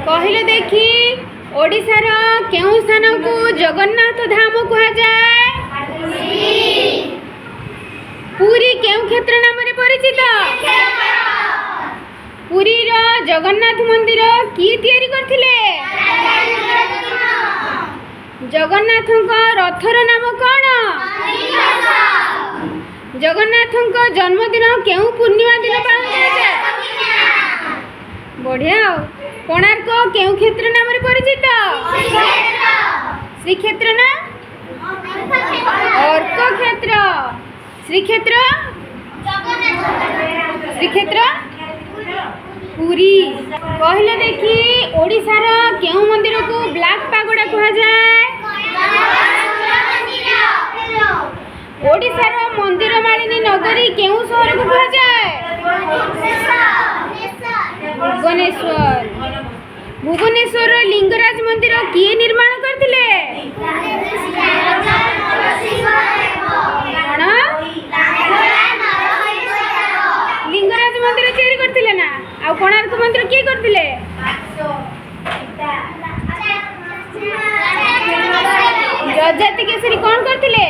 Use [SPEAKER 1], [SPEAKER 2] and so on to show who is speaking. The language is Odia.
[SPEAKER 1] କହିଲେ ଦେଖି ଓଡ଼ିଶାର କେଉଁ ସ୍ଥାନକୁ ଜଗନ୍ନାଥ ଧାମ କୁହାଯାଏ? ପୁରୀ କେଉଁ କ୍ଷେତ୍ର ନାମରେ ପରିଚିତ? ପୁରୀର ଜଗନ୍ନାଥ ମନ୍ଦିର କିଏ ତିଆରି କରିଥିଲେ? ଜଗନ୍ନାଥଙ୍କ ରଥର ନାମ କ'ଣ? ଜଗନ୍ନାଥଙ୍କ ଜନ୍ମଦିନ କେଉଁ ପୂର୍ଣ୍ଣିମା ଦିନ ପାଳନ କରାଯାଏ? ବଢ଼ିଆ। କୋଣାର୍କ କେଉଁ କ୍ଷେତ୍ର ନାମରେ ପରିଚିତ? ଶ୍ରୀକ୍ଷେତ୍ର ନା ଅର୍କ କ୍ଷେତ୍ର? ଶ୍ରୀକ୍ଷେତ୍ର ଶ୍ରୀକ୍ଷେତ୍ର ପୁରୀ। କହିଲେ ଦେଖି ଓଡ଼ିଶାର କେଉଁ ମନ୍ଦିରକୁ ବ୍ଲାକ୍ ପାଗୋଡ଼ା କୁହାଯାଏ? ଓଡ଼ିଶାର ମନ୍ଦିର ମାଳିନୀ ନଗରୀ କେଉଁ ସହରକୁ କୁହାଯାଏ? ଭୁବନେଶ୍ୱର। ଭୁବନେଶ୍ୱରର ଲିଙ୍ଗରାଜ ମନ୍ଦିର କିଏ ନିର୍ମାଣ କରିଥିଲେ? କ'ଣ? ଲିଙ୍ଗରାଜ ମନ୍ଦିର ତିଆରି କରିଥିଲେ ନା? ଆଉ କୋଣାର୍କ ମନ୍ଦିର କିଏ କରିଥିଲେ? ଯଯାତି କେଶରୀ କ'ଣ କରିଥିଲେ?